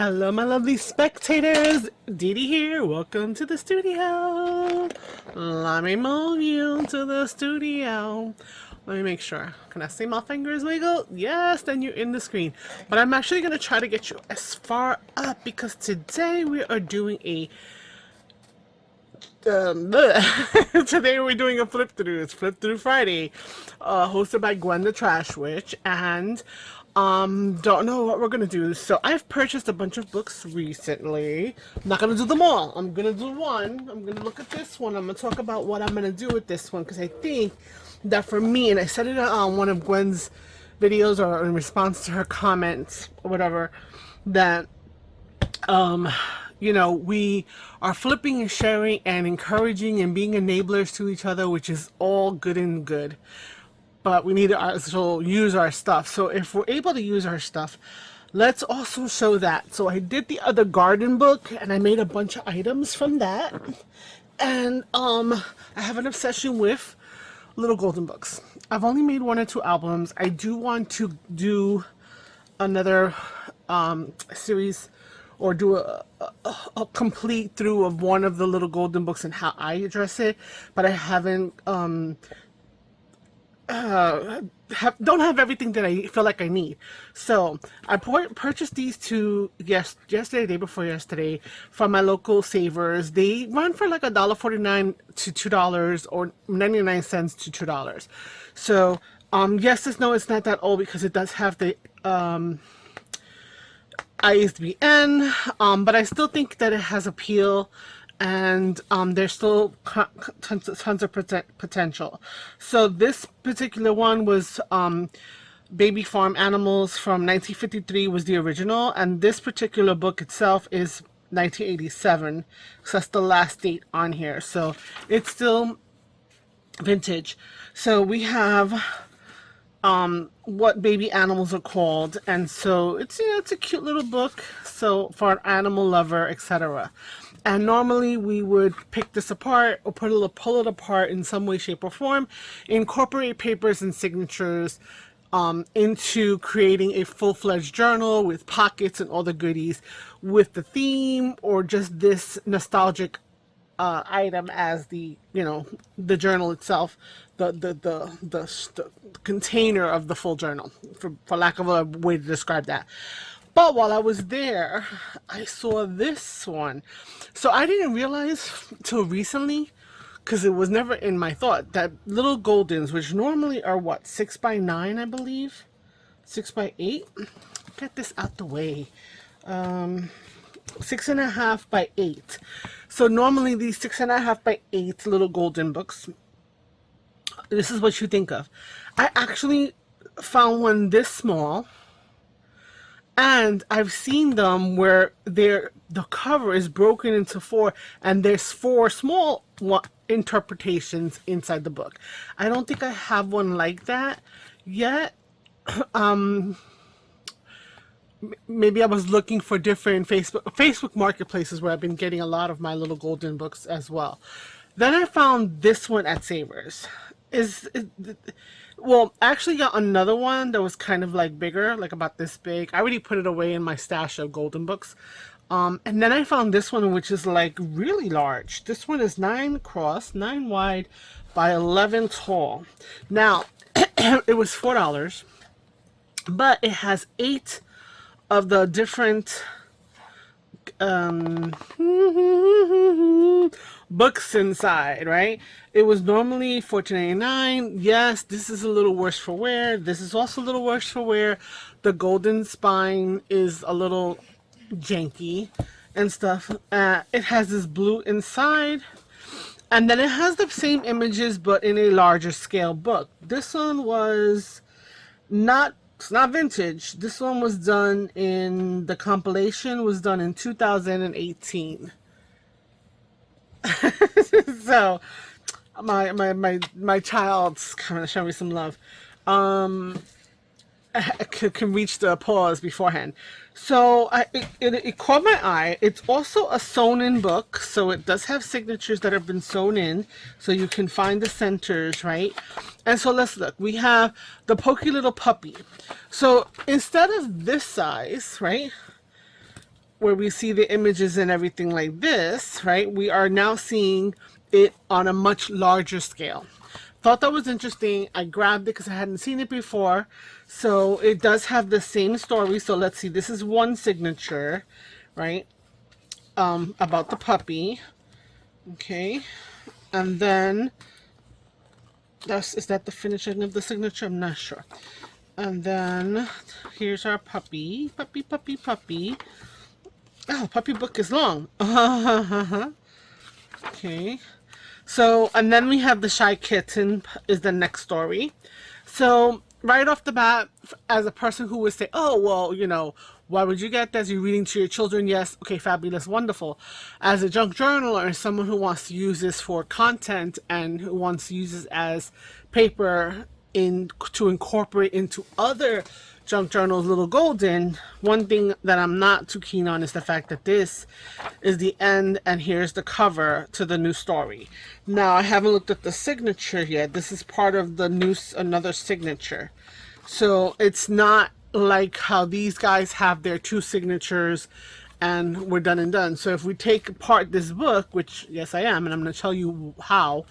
Hello, my lovely spectators. Dee Dee here. Welcome to the studio. Let me move you to the studio. Let me make sure. Can I see my fingers wiggle? Yes, then you're in the screen. But I'm actually going to try to get you as far up because today we are doing a today we're doing a flip through. It's Flip Through Friday, hosted by Gwen the Trash Witch, and don't know what we're gonna do. So I've purchased a bunch of books recently. I'm not gonna do them all. I'm gonna do one. I'm gonna look at this one. I'm gonna talk about what I'm gonna do with this one because I think that for me, and I said it on one of Gwen's videos or in response to her comments or whatever, that you know, we are flipping and sharing and encouraging and being enablers to each other, which is all good and good. But we need to also use our stuff. So if we're able to use our stuff, let's also show that. So I did the other garden book and I made a bunch of items from that. And I have an obsession with little golden books. I've only made 1 or 2 albums. I do want to do another series or do a complete through of one of the little golden books and how I address it, but I haven't don't have everything that I feel like I need. So I purchased these two yesterday, day before yesterday, from my local Savers. They run for like $1.49 to $2 or 99 cents to $2. So yes, no, it's not that old because it does have the ISBN, but I still think that it has appeal, and there's still tons of potential. So this particular one was Baby Farm Animals from 1953 was the original, and this particular book itself is 1987, so that's the last date on here. So it's still vintage. So we have what baby animals are called, and so it's a cute little book, so for an animal lover, etc. And normally we would pick this apart or pull it apart in some way, shape, or form, incorporate papers and signatures into creating a full-fledged journal with pockets and all the goodies with the theme or just this nostalgic item as the the journal itself, the container of the full journal, for lack of a way to describe that. But while I was there, I saw this one. So I didn't realize till recently, because it was never in my thought, that little Goldens, which normally are what, 6x9, I believe, 6x8. Get this out the way. 6.5 by 8. So normally these 6.5 by 8 little golden books, this is what you think of. I actually found one this small, and I've seen them where the cover is broken into 4, and there's 4 small interpretations inside the book. I don't think I have one like that yet. Maybe I was looking for different Facebook marketplaces where I've been getting a lot of my little golden books as well. Then I found this one at Savers. Well, I actually got another one that was kind of like bigger, like about this big. I already put it away in my stash of golden books. And then I found this one, which is like really large. This one is 9 across, 9 wide by 11 tall. Now, it was $4, but it has 8 of the different books inside, right? It was normally $14.99. Yes, this is a little worse for wear. This is also a little worse for wear. The golden spine is a little janky and stuff. It has this blue inside, and then it has the same images but in a larger scale book. This one was it's not vintage. This one was done in, the compilation was done in 2018. So my child's kind of showing me some love. Can reach the pause beforehand. So it caught my eye. It's also a sewn in book, so it does have signatures that have been sewn in, so you can find the centers, right? And so let's look. We have the Pokey Little Puppy. So instead of this size, right, where we see the images and everything like this, right? We are now seeing it on a much larger scale. Thought that was interesting. I grabbed it because I hadn't seen it before. So it does have the same story. So let's see. This is one signature, right? About the puppy. Okay. And then is that the finishing of the signature? I'm not sure. And then here's our puppy. Puppy. Oh, puppy book is long. Okay. So, and then we have the Shy Kitten is the next story. So, right off the bat, as a person who would say, oh, well, you know, why would you get this? You're reading to your children. Yes. Okay, fabulous, wonderful. As a junk journaler, someone who wants to use this for content and who wants to use this as paper to incorporate into other junk journals, Little Golden, one thing that I'm not too keen on is the fact that this is the end and here's the cover to the new story. Now, I haven't looked at the signature yet. This is part of the new, another signature. So it's not like how these guys have their 2 signatures and we're done and done. So if we take apart this book, which yes I am, and I'm going to tell you how,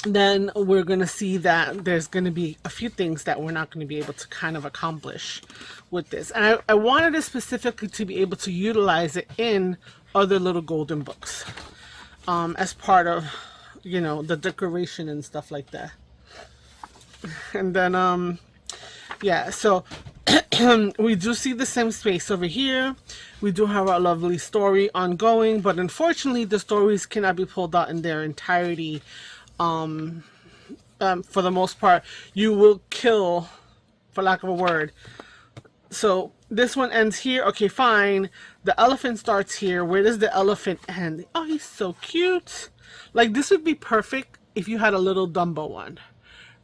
then we're going to see that there's going to be a few things that we're not going to be able to kind of accomplish with this. And I wanted it specifically to be able to utilize it in other Little Golden books as part of, you know, the decoration and stuff like that. And then, yeah, so we do see the same space over here. We do have our lovely story ongoing, but unfortunately the stories cannot be pulled out in their entirety. For the most part, you will kill, for lack of a word. So this one ends here. Okay, fine. The elephant starts here. Where does the elephant end? Oh, he's so cute. Like, this would be perfect if you had a little Dumbo one,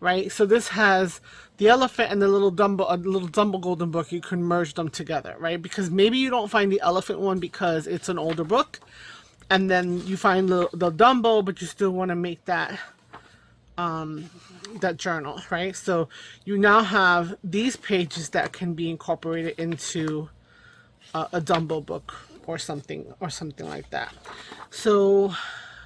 right? So this has the elephant and the little Dumbo, a little Dumbo Golden book. You can merge them together, right? Because maybe you don't find the elephant one because it's an older book. And then you find the Dumbo, but you still want to make that that journal, right? So you now have these pages that can be incorporated into a Dumbo book or something like that. So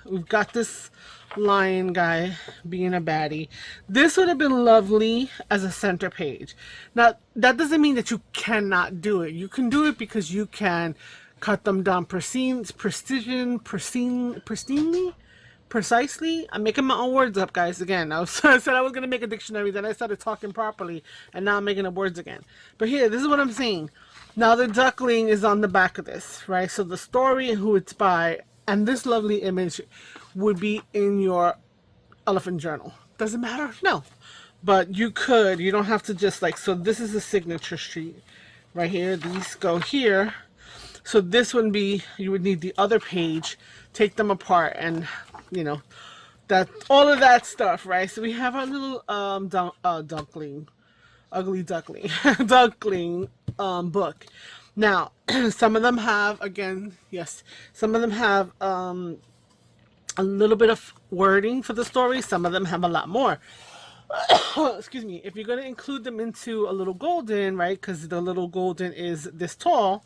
we've got this lion guy being a baddie. This would have been lovely as a center page. Now, that doesn't mean that you cannot do it. You can do it because you can cut them down precisely. I'm making my own words up, guys. Again, I said I was going to make a dictionary, then I started talking properly, and now I'm making up words again. But here, this is what I'm saying. Now, the duckling is on the back of this, right? So the story and who it's by, and this lovely image would be in your elephant journal. Does it matter? No. But you could. You don't have to just like, so this is the signature sheet right here. These go here. So this would be, you would need the other page, take them apart, and, you know, that, all of that stuff, right? So we have our little duckling, ugly duckling, duckling book. Now, some of them have, again, yes, some of them have a little bit of wording for the story. Some of them have a lot more. Excuse me. If you're going to include them into a Little Golden, right, because the Little Golden is this tall,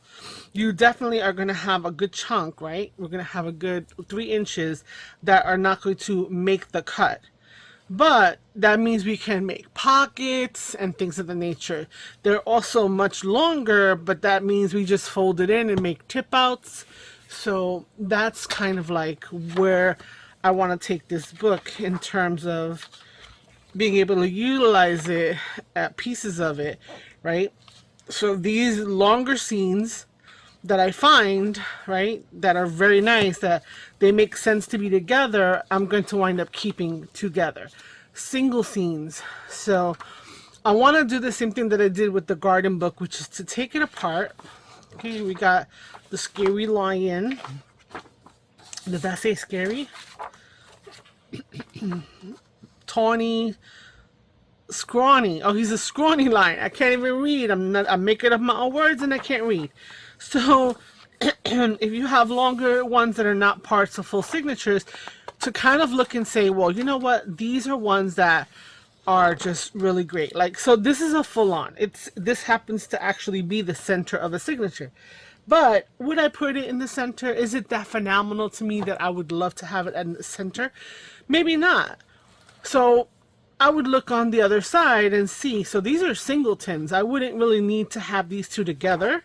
you definitely are going to have a good chunk, right? We're going to have a good 3 inches that are not going to make the cut. But that means we can make pockets and things of the nature. They're also much longer, but that means we just fold it in and make tip outs. So that's kind of like where I want to take this book in terms of being able to utilize it, pieces of it, right? So these longer scenes that I find, right, that are very nice, that they make sense to be together, I'm going to wind up keeping together. Single scenes. So I want to do the same thing that I did with the garden book, which is to take it apart. Okay, we got the scary lion. Did that say scary? Tawny, scrawny. Oh, he's a scrawny lion. I can't even read. I'm making up my own words and I can't read. So if you have longer ones that are not parts of full signatures, to kind of look and say, well, you know what? These are ones that are just really great. Like, so this is a full on. This happens to actually be the center of a signature. But would I put it in the center? Is it that phenomenal to me that I would love to have it in the center? Maybe not. So I would look on the other side and see. So these are singletons. I wouldn't really need to have these two together.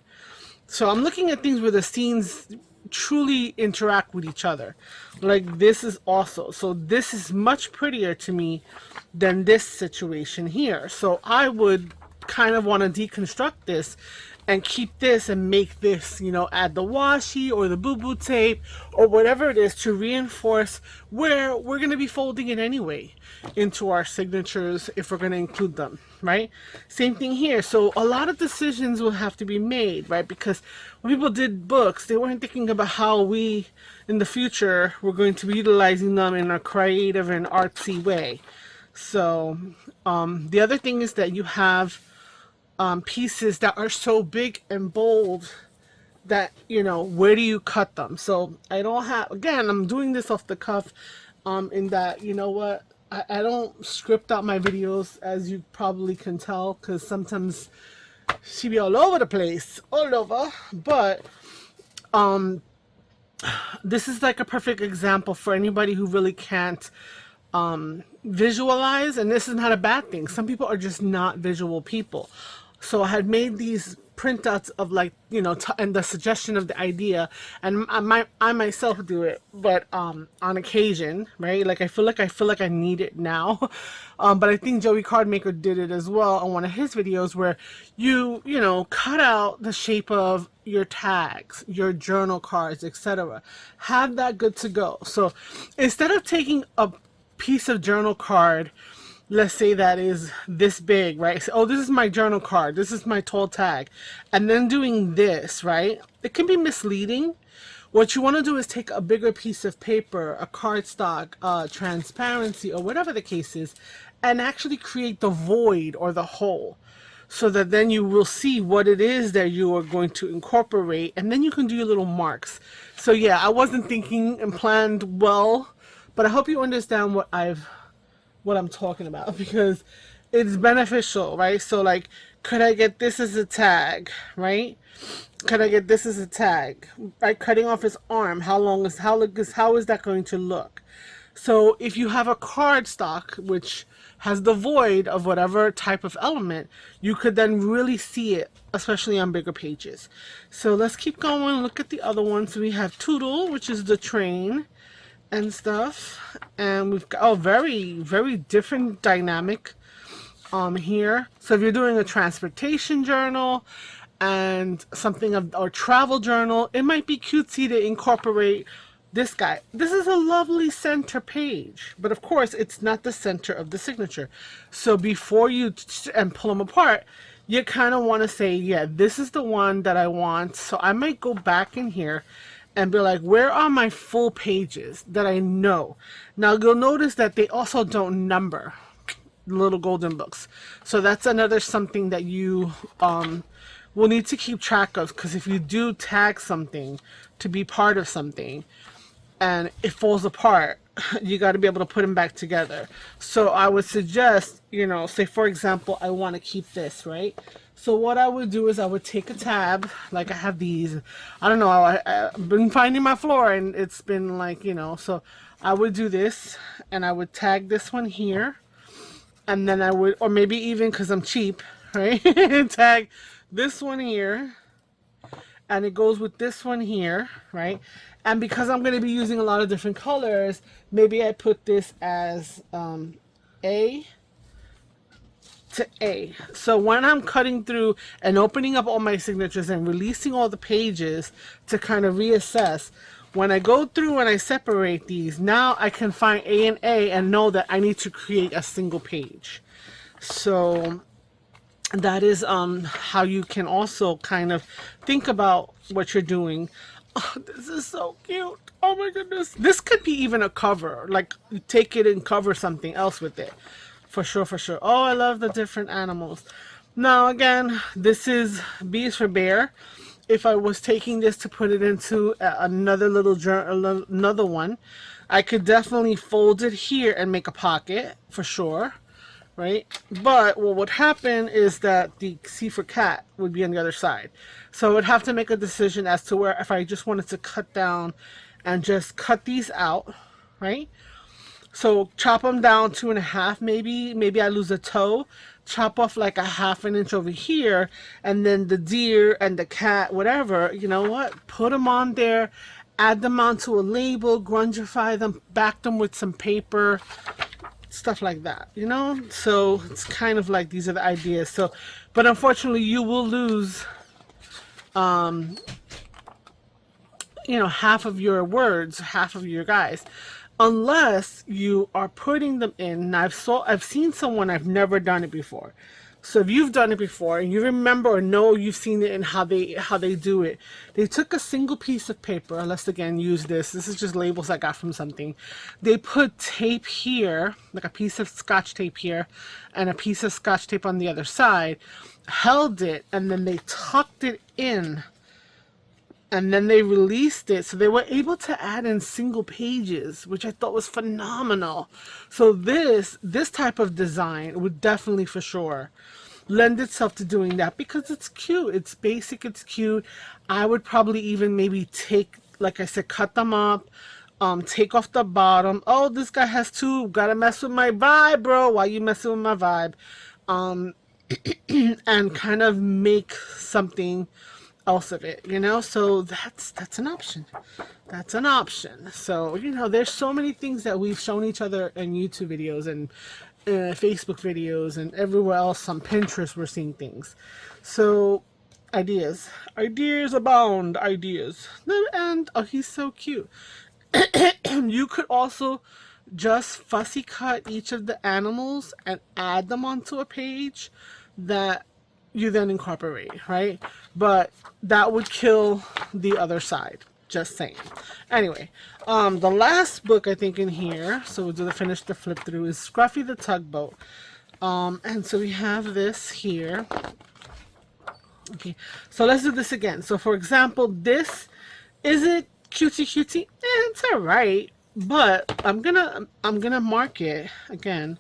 So I'm looking at things where the scenes truly interact with each other. Like this is also. So this is much prettier to me than this situation here. So I would kind of want to deconstruct this and keep this and make this, you know, add the washi or the boo-boo tape or whatever it is to reinforce where we're going to be folding it anyway into our signatures if we're going to include them, right? Same thing here. So a lot of decisions will have to be made, right? Because when people did books, they weren't thinking about how we in the future we're going to be utilizing them in a creative and artsy way. So the other thing is that you have pieces that are so big and bold that, you know, where do you cut them? So I don't have, again, I'm doing this off the cuff in that, you know what, I don't script out my videos, as you probably can tell, because sometimes she be all over the place, all over. But this is like a perfect example for anybody who really can't visualize, and this is not a bad thing. Some people are just not visual people. So I had made these printouts of, like, you know, and the suggestion of the idea, and I myself do it, but on occasion, right? Like I feel like I need it now, but I think Joey Cardmaker did it as well on one of his videos, where you know, cut out the shape of your tags, your journal cards, etc. Have that good to go. So instead of taking a piece of journal card, let's say that is this big, right? So, oh, this is my journal card, this is my tall tag, and then doing this, right? It can be misleading. What you want to do is take a bigger piece of paper, a cardstock, transparency, or whatever the case is, and actually create the void or the hole, so that then you will see what it is that you are going to incorporate, and then you can do your little marks. So yeah, I wasn't thinking and planned well, but I hope you understand what I'm talking about, because it's beneficial, right? So like, could I get this as a tag, right? Could I get this as a tag, right? Cutting off his arm, how is that going to look? So if you have a cardstock which has the void of whatever type of element, you could then really see it, especially on bigger pages. So let's keep going. Look at the other ones. So we have Toodle, which is the train and stuff, and we've got very, very different dynamic here. So if you're doing a transportation journal and something of, or travel journal, it might be cutesy to incorporate this guy. This is a lovely center page, but of course it's not the center of the signature. So before you and pull them apart, you kind of want to say, yeah, this is the one that I want. So I might go back in here and be like, where are my full pages that I know? Now you'll notice that they also don't number little golden books. So that's another something that you will need to keep track of, because if you do tag something to be part of something and it falls apart, you got to be able to put them back together. So I would suggest, you know, say for example, I want to keep this, right? So what I would do is I would take a tab, like I have these, I don't know, I've been finding my floor and it's been like, you know, so I would do this and I would tag this one here, and then I would, or maybe even because I'm cheap, right, tag this one here, and it goes with this one here, right? And because I'm going to be using a lot of different colors, maybe I put this as A to A. So when I'm cutting through and opening up all my signatures and releasing all the pages to kind of reassess, when I go through and I separate these, now I can find A and A and know that I need to create a single page. So that is how you can also kind of think about what you're doing. Oh, this is so cute. Oh my goodness. This could be even a cover. Like, you take it and cover something else with it. For sure, for sure. Oh, I love the different animals. Now, again, this is B is for bear. If I was taking this to put it into another little journal, another one, I could definitely fold it here and make a pocket, for sure. right? But what would happen is that the C for cat would be on the other side. So I would have to make a decision as to where, if I just wanted to cut down and just cut these out, right? So chop them down 2.5, maybe I lose a toe, chop off like a 1/2 inch over here, and then the deer and the cat, whatever, you know what, put them on there, add them onto a label, grungify them, back them with some paper, stuff like that, you know. So it's kind of like, these are the ideas. So, but unfortunately you will lose you know, half of your words, half of your guys, unless you are putting them in. And I've seen someone, I've never done it before. So if you've done it before and you remember or know you've seen it and how they do it, they took a single piece of paper. Let's again use this. This is just labels I got from something. They put tape here, like a piece of scotch tape here, and a piece of scotch tape on the other side, held it, and then they tucked it in. And then they released it, so they were able to add in single pages, which I thought was phenomenal. So this type of design would definitely, for sure, lend itself to doing that, because it's cute, it's basic, it's cute. I would probably even maybe take, like I said, cut them up, take off the bottom. Oh, this guy has two. Gotta mess with my vibe, bro. Why you messing with my vibe? And kind of make something else of it, you know. So that's an option. That's an option. So, you know, there's so many things that we've shown each other in YouTube videos and Facebook videos and everywhere else. On Pinterest we're seeing things. So ideas abound. Ideas. And oh, he's so cute. You could also just fussy cut each of the animals and add them onto a page that you then incorporate, right? But that would kill the other side. Just saying. Anyway, the last book I think in here, so we'll finish the flip through, is Scruffy the Tugboat. And so we have this here. Okay, so let's do this again. So for example, this, is it cutesy? It's alright, but I'm gonna mark it again.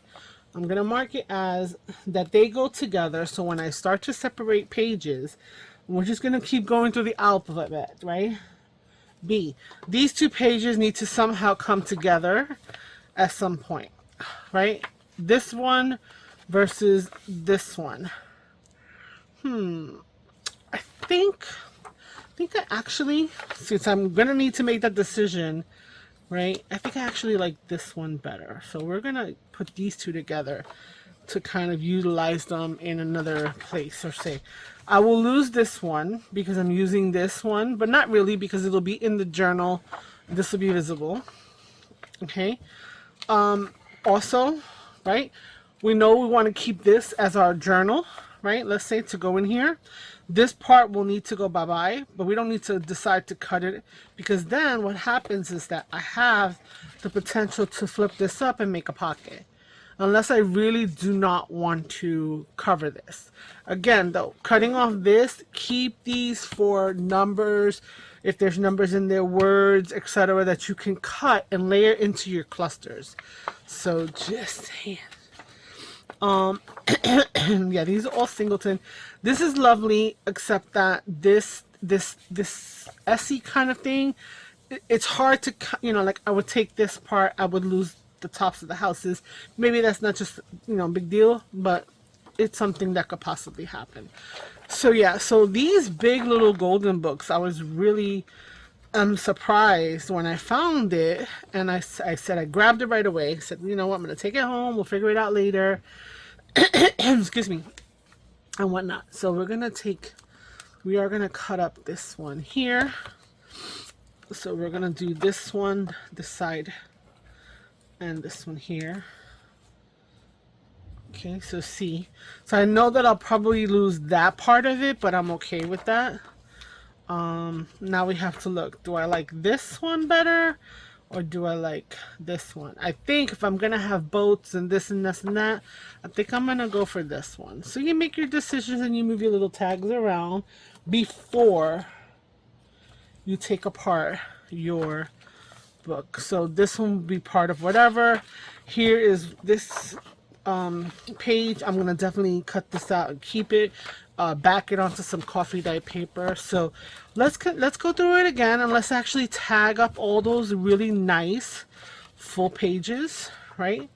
I'm gonna mark it as that they go together. So when I start to separate pages, we're just gonna keep going through the alphabet, right? B. These two pages need to somehow come together at some point, right? This one versus this one. I think I actually, since I'm gonna need to make that decision, right? I think I actually like this one better. So we're gonna put these two together to kind of utilize them in another place. Or say, I will lose this one because I'm using this one, but not really, because it'll be in the journal. This will be visible. Okay. Also, right, we know we want to keep this as our journal, right? Let's say to go in here. This part will need to go bye-bye, but we don't need to decide to cut it, because then what happens is that I have the potential to flip this up and make a pocket. Unless I really do not want to cover this. Again, though, cutting off this, keep these for numbers, if there's numbers in there, words, etc., that you can cut and layer into your clusters. So just saying. Yeah, these are all singleton. This is lovely, except that this SE kind of thing, it's hard to, you know, like I would take this part, I would lose the tops of the houses. Maybe that's not just, you know, big deal, but it's something that could possibly happen. So yeah, so these big little golden books, I was really surprised when I found it, and I said, I grabbed it right away. I said, you know what, I'm gonna take it home, we'll figure it out later. Excuse me, and whatnot. So we are gonna cut up this one here. So we're gonna do this one, this side, and this one here. Okay, so C. So I know that I'll probably lose that part of it, but I'm okay with that. Now we have to look. Do I like this one better, or do I like this one? I think if I'm gonna have boats and this and this and that, I think I'm gonna go for this one. So you make your decisions and you move your little tags around before you take apart your book. So this one will be part of whatever. Here is this page, I'm gonna definitely cut this out and keep it, back it onto some coffee dye paper. So let's go through it again, and let's actually tag up all those really nice full pages, right?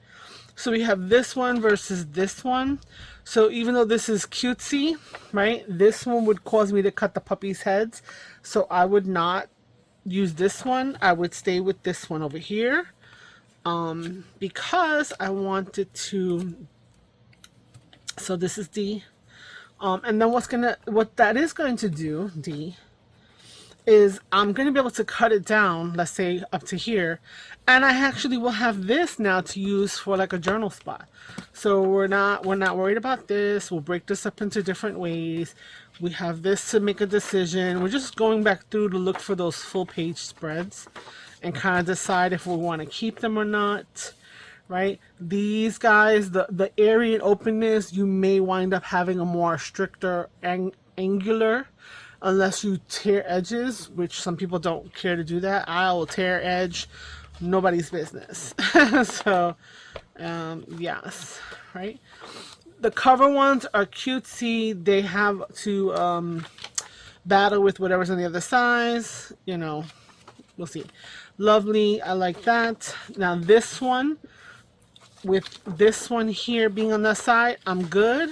So we have this one versus this one. So even though this is cutesy, right, this one would cause me to cut the puppies' heads. So I would not use this one. I would stay with this one over here, because I wanted to. So this is D, and then what that is going to do, D, is I'm going to be able to cut it down, let's say up to here, and I actually will have this now to use for like a journal spot. So we're not worried about this. We'll break this up into different ways. We have this to make a decision. We're just going back through to look for those full page spreads and kind of decide if we want to keep them or not, right? These guys, the area and openness, you may wind up having a more stricter angular, unless you tear edges, which some people don't care to do that. I will tear edge, nobody's business. So, yes, right? The cover ones are cutesy. They have to battle with whatever's on the other side. You know, we'll see. Lovely, I like that. Now this one, with this one here being on the side, I'm good.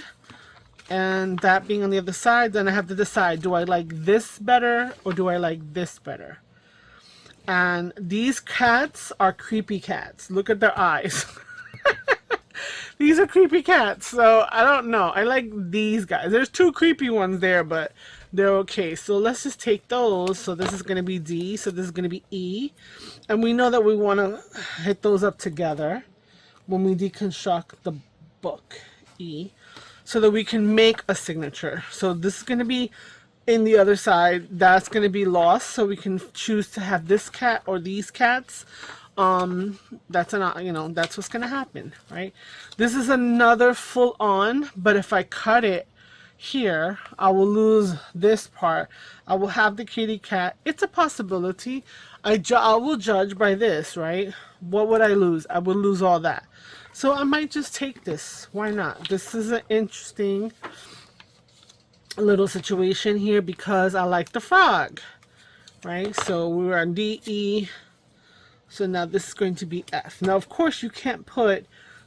And that being on the other side, then I have to decide, do I like this better or do I like this better? And these cats are creepy cats. Look at their eyes. These are creepy cats. So I don't know. I like these guys. There's two creepy ones there, but they're okay. So let's just take those. So this is going to be D. So this is going to be E. And we know that we want to hit those up together when we deconstruct the book, E, so that we can make a signature. So this is going to be in the other side. That's going to be lost. So we can choose to have this cat or these cats. That's that's what's going to happen, right? This is another full on, but if I cut it here, I will lose this part. I will have the kitty cat. It's a possibility. I will judge by this, right? What would I lose? I would lose all that. So I might just take this. Why not? This is an interesting little situation here because I like the frog, right? So we were on D, E. So now this is going to be F. Now, of course, you can't put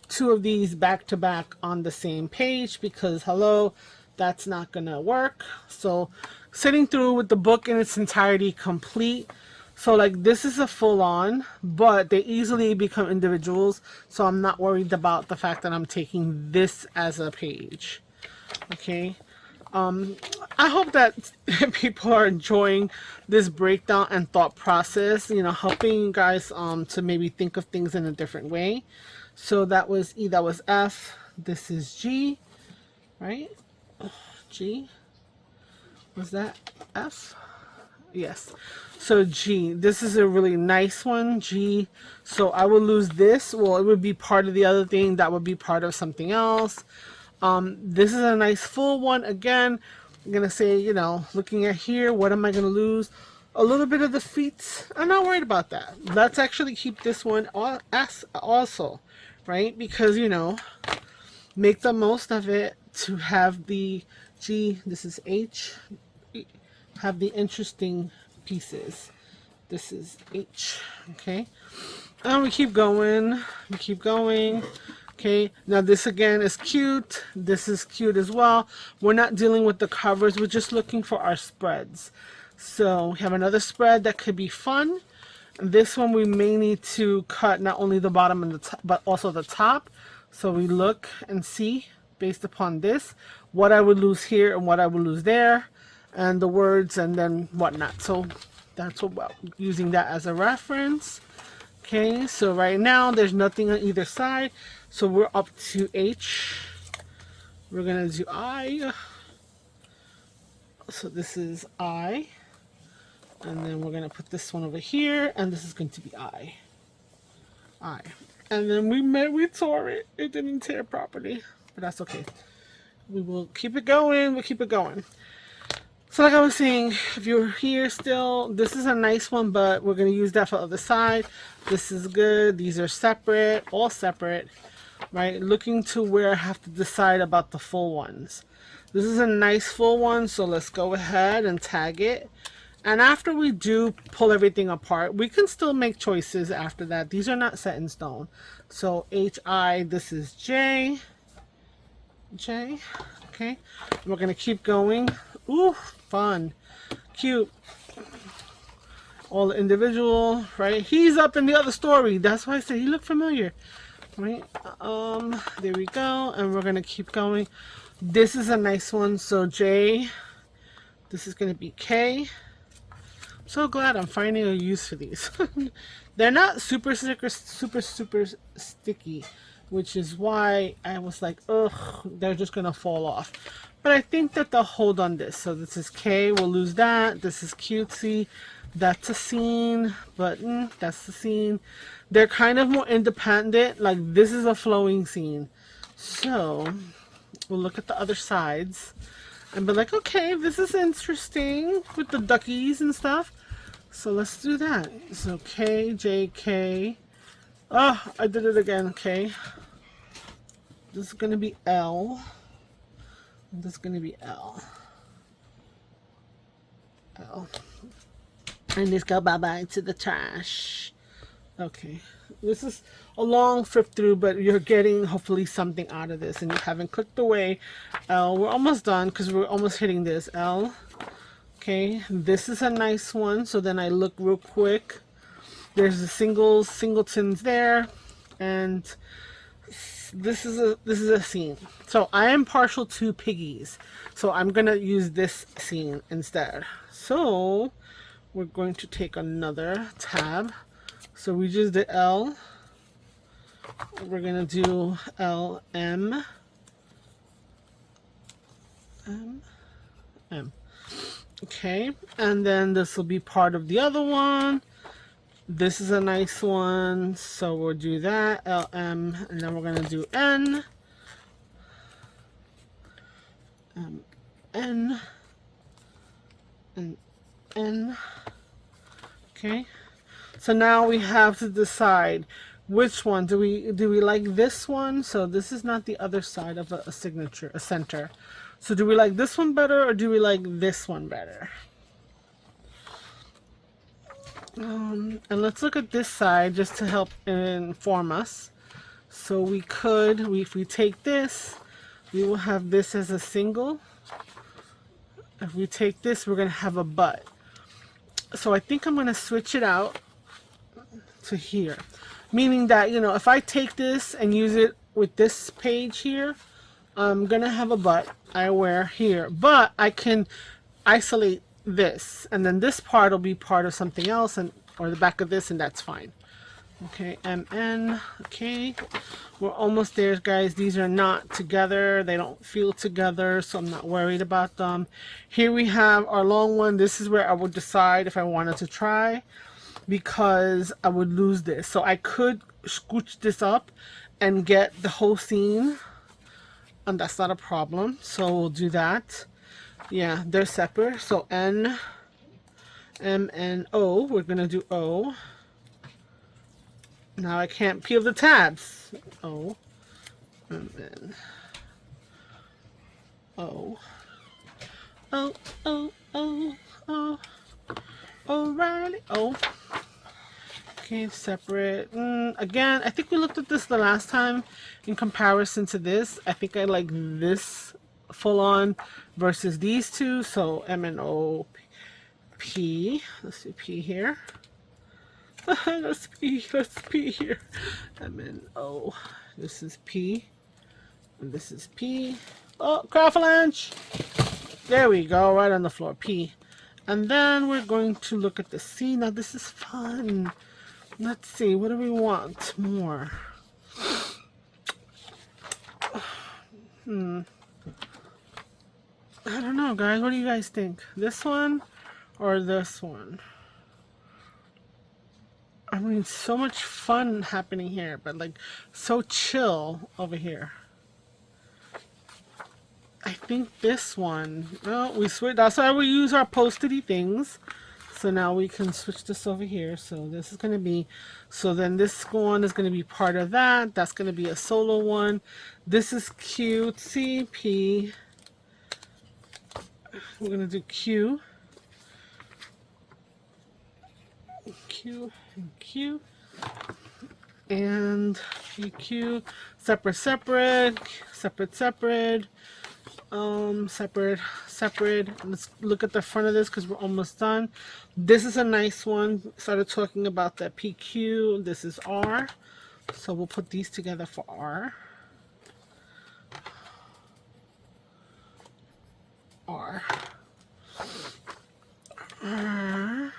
two of these back to back on the same page because, hello, that's not going to work. So sitting through with the book in its entirety complete. So like this is a full on, but they easily become individuals. So I'm not worried about the fact that I'm taking this as a page. Okay. I hope that people are enjoying this breakdown and thought process, you know, helping you guys to maybe think of things in a different way. So that was E, that was F, this is G, right? G, was that F? Yes. So G, this is a really nice one, G. So I will lose this. Well, it would be part of the other thing. That would be part of something else. This is a nice full one. Again, I'm going to say, you know, looking at here, what am I going to lose? A little bit of the feet. I'm not worried about that. Let's actually keep this one also, right? Because, you know, make the most of it to have the G, this is H, have the interesting pieces. This is H, okay? And we keep going, okay? Now this again is cute. This is cute as well. We're not dealing with the covers. We're just looking for our spreads. So we have another spread that could be fun. This one we may need to cut not only the bottom and the top, but also the top. So we look and see based upon this what I would lose here and what I would lose there, and the words and then whatnot. So that's what, using that as a reference. Okay, so right now there's nothing on either side, so we're up to H. We're gonna do I. So this is I, and then we're gonna put this one over here, and this is going to be I, and then we tore it. It didn't tear properly, but that's okay. We will keep it going. We'll keep it going. So like I was saying, if you're here still, this is a nice one, but we're going to use that for the other side. This is good. These are separate, all separate. right? Looking to where I have to decide about the full ones. This is a nice full one, so let's go ahead and tag it. And after we do pull everything apart, we can still make choices after that. These are not set in stone. So HI, this is J. J, okay. And we're gonna keep going. Ooh, fun, cute. All the individual, right? He's up in the other story. That's why I said he looked familiar, right? There we go, and we're gonna keep going. This is a nice one. So J, this is gonna be K. I'm so glad I'm finding a use for these. They're not super sticky, which is why I was like, ugh, they're just gonna fall off. But I think that they'll hold on this. So this is K, we'll lose that. This is cutesy. That's a scene button. That's the scene. They're kind of more independent. Like this is a flowing scene. So we'll look at the other sides and be like, okay, this is interesting with the duckies and stuff. So let's do that. So K, J, K. Oh, I did it again. Okay. This is going to be L. And this is going to be L. L. And just go bye-bye to the trash. Okay. This is a long flip through, but you're getting hopefully something out of this. And you haven't clicked away. L. We're almost done because we're almost hitting this. L. Okay. This is a nice one. So then I look real quick. There's the singletons there. And this is a scene. So I am partial to piggies. So I'm going to use this scene instead. So we're going to take another tab. So we just did L. We're going to do L, M. M. M. Okay. And then this will be part of the other one. This is a nice one. So we'll do that. L, M. And then we're going to do N. N. And N. Okay, so now we have to decide which one do we like. This one, so this is not the other side of a signature, a center. So do we like this one better or do we like this one better? And let's look at this side just to help inform us. So we could, if we take this, we will have this as a single. If we take this, we're going to have a butt. So I think I'm going to switch it out to here. Meaning that, you know, if I take this and use it with this page here, I'm going to have a butt I wear here. But I can isolate this. And then this part will be part of something else, and or the back of this, and that's fine. Okay, MN. Okay, we're almost there, guys. These are not together. They don't feel together, so I'm not worried about them. Here we have our long one. This is where I would decide if I wanted to try, because I would lose this. So I could scooch this up and get the whole scene, and that's not a problem. So we'll do that. Yeah, they're separate. So N, M, N, O. We're gonna do O. Now I can't peel the tabs. O, and then O, O, O, O, O, O'Reilly, O. Okay, separate. Again, I think we looked at this the last time in comparison to this. I think I like this full on versus these two. So M and O, P. Let's do P here. Let's P here. M and O. This is P. And this is P. Oh, Cravalanche! There we go, right on the floor. P. And then we're going to look at the C. Now this is fun. Let's see, what do we want more? I don't know, guys. What do you guys think? This one or this one? I mean, so much fun happening here, but like so chill over here. I think this one. Well, we switch. That's why we use our post-it things. So now we can switch this over here. So this is going to be, so then this one is going to be part of that. That's going to be a solo one. This is cutesy P. We're going to do Q. Q and Q. And PQ. Separate, separate. Separate, separate. Separate. Let's look at the front of this because we're almost done. This is a nice one. Started talking about the PQ. This is R. So we'll put these together for R. R. R.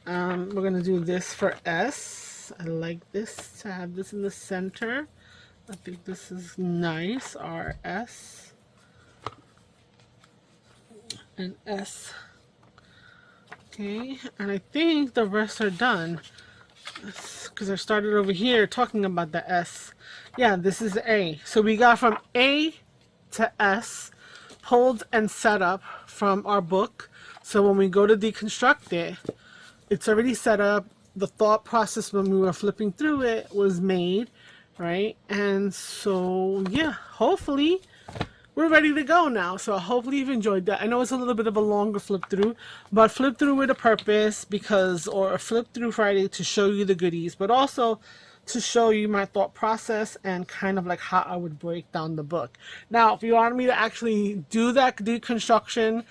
We're gonna do this for S. I like this to have this in the center. I think this is nice. R, S. And S. Okay, and I think the rest are done because I started over here talking about the S. Yeah, this is A. So we got from A to S pulled and set up from our book. So when we go to deconstruct it, it's already set up. The thought process when we were flipping through it was made, right? And so yeah, hopefully we're ready to go now. So hopefully you've enjoyed that. I know it's a little bit of a longer flip through, but flip through with a purpose, because, or a flip through Friday to show you the goodies, but also to show you my thought process and kind of like how I would break down the book. Now, if you want me to actually do that deconstruction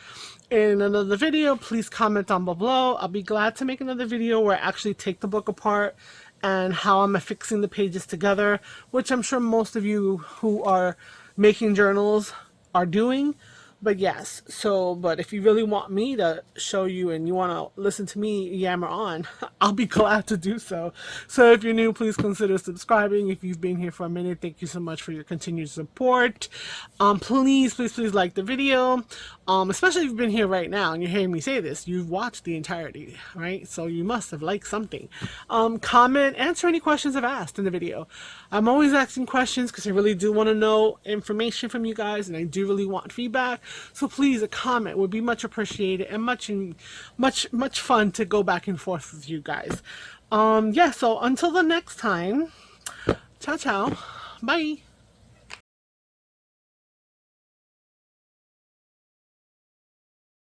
in another video, please comment down below. I'll be glad to make another video where I actually take the book apart and how I'm affixing the pages together, which I'm sure most of you who are making journals are doing. But yes, so, but if you really want me to show you and you want to listen to me yammer on, I'll be glad to do so. So if you're new, please consider subscribing. If you've been here for a minute, thank you so much for your continued support. Please like the video. Especially if you've been here right now and you're hearing me say this, you've watched the entirety, right? So you must have liked something. Comment, answer any questions I've asked in the video. I'm always asking questions because I really do want to know information from you guys, and I do really want feedback. So please, a comment would be much appreciated and much fun to go back and forth with you guys. Yeah, so until the next time, ciao ciao, bye.